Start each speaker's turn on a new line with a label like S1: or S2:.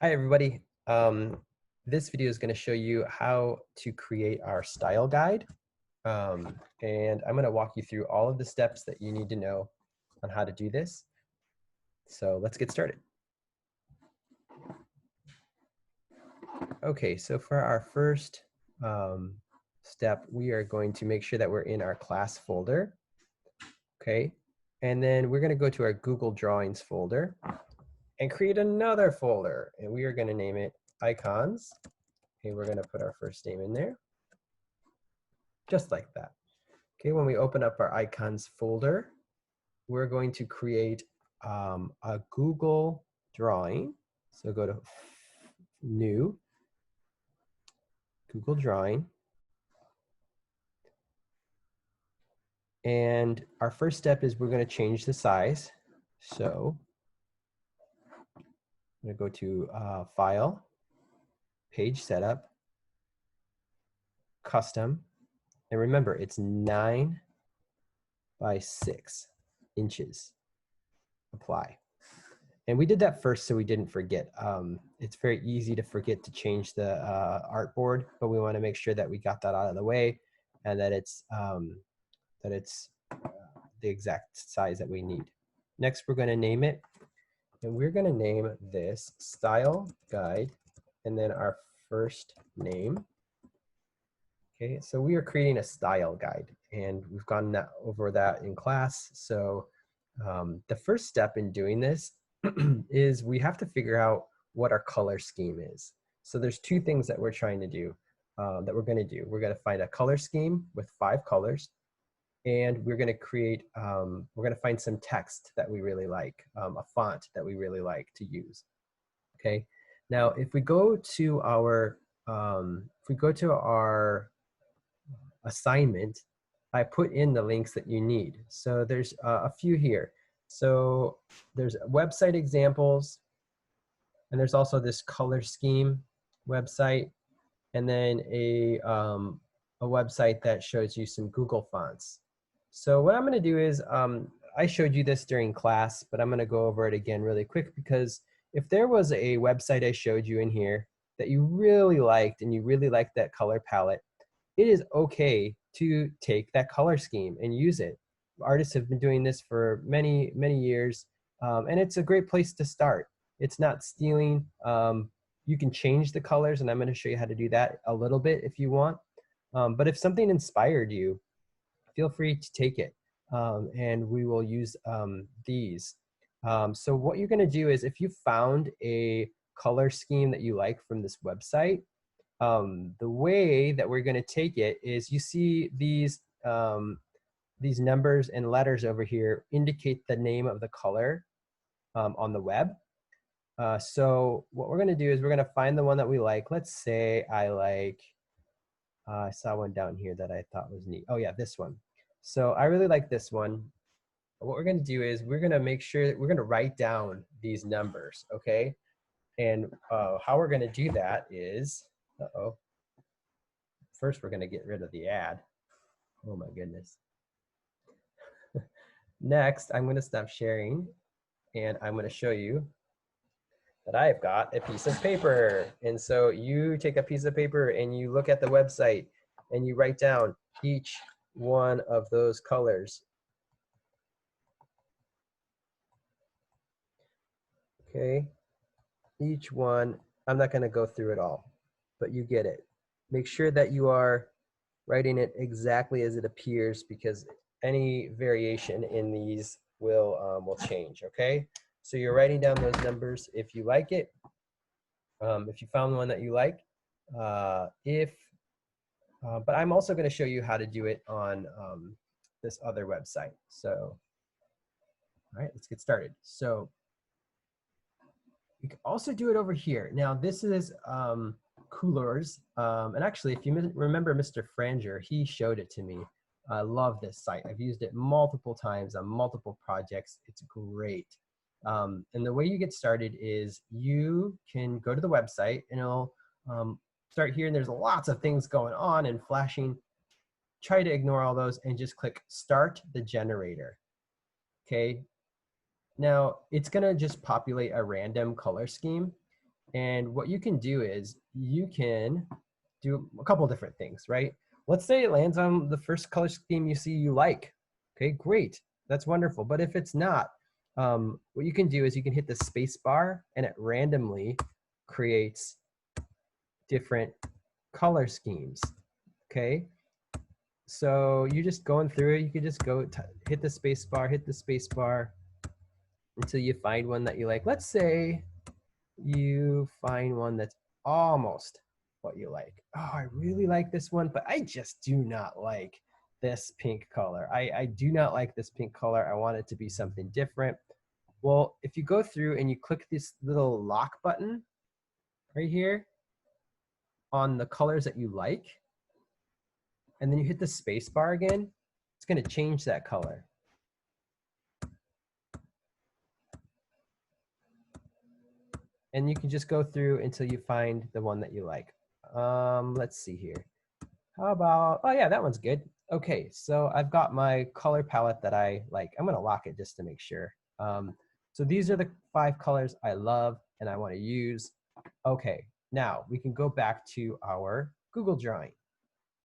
S1: Hi, everybody. This video is going to show you how to create our style guide. And I'm going to walk you through all of the steps that you need to know on how to do this. So let's get started. Okay, so for our first step, we are going to make sure that we're in our class folder. Okay, and then we're going to go to our Google Drawings folder and create another folder. And we are going to name it Icons. Okay, we're going to put our first name in there, just like that. Okay, when we open up our icons folder, we're going to create a Google drawing. So go to New, Google Drawing. And our first step is we're going to change the size. So I'm going to go to File, Page Setup, Custom. And remember, it's 9 by 6 inches. Apply. And we did that first so we didn't forget. It's very easy to forget to change the artboard, but we want to make sure that we got that out of the way and that it's the exact size that we need. Next, we're going to name it, and we're going to name this Style Guide, and then our first name. Okay, so we are creating a style guide, and we've gone over that in class. So the first step in doing this is we have to figure out what our color scheme is. So there's two things that we're trying to do, that we're going to do. We're going to find a color scheme with 5 colors, and we're going to create, we're going to find some text that we really like, a font that we really like to use. Okay, now if we go to our assignment, I put in the links that you need. So there's a few here. So there's website examples, and there's also this color scheme website, and then a website that shows you some Google fonts. So what I'm going to do is, I showed you this during class, but I'm going to go over it again really quick, because if there was a website I showed you in here that you really liked and you really liked that color palette, it is okay to take that color scheme and use it. Artists have been doing this for many, many years, and it's a great place to start. It's not stealing. You can change the colors, and I'm going to show you how to do that a little bit if you want. But if something inspired you, feel free to take it, and we will use these. So what you're going to do is, if you found a color scheme that you like from this website, the way that we're going to take it is, you see these numbers and letters over here indicate the name of the color on the web. So what we're going to do is we're going to find the one that we like. Let's say I like, I saw one down here that I thought was neat. Oh yeah, this one. So I really like this one. What we're going to do is we're going to make sure that we're going to write down these numbers, okay? And how we're going to do that is, first we're going to get rid of the ad. Oh my goodness. Next, I'm going to stop sharing, and I'm going to show you that I've got a piece of paper. And so you take a piece of paper and you look at the website and you write down each one of those colors. Okay, each one. I'm not going to go through it all, but you get it. Make sure that you are writing it exactly as it appears, because any variation in these will change. Okay, so you're writing down those numbers if you like it. If you found one that you like, but I'm also going to show you how to do it on this other website. So, all right, let's get started. So you can also do it over here. Now this is Coolors, and actually, if you remember Mr. Franger, he showed it to me. I love this site. I've used it multiple times on multiple projects. It's great. And the way you get started is you can go to the website, and it'll start here, and there's lots of things going on and flashing. Try to ignore all those and just click Start the Generator. Okay. Now it's gonna just populate a random color scheme, And what you can do is you can do a couple different things, right? Let's say it lands on the first color scheme you see you like. Okay, great. That's wonderful. But if it's not, what you can do is you can hit the space bar and it randomly creates different color schemes. Okay, so you're just going through it. You could just go hit the space bar until you find one that you like. Let's say you find one that's almost what you like. Oh, I really like this one, but I just do not like this pink color. I do not like this pink color. I want it to be something different. Well, if you go through and you click this little lock button right here on the colors that you like, and then you hit the space bar again, it's going to change that color. And you can just go through until you find the one that you like. Let's see here. How about, oh yeah, that one's good. Okay, so I've got my color palette that I like. I'm gonna lock it just to make sure. So these are the 5 colors I love and I wanna use. Okay, now we can go back to our Google drawing.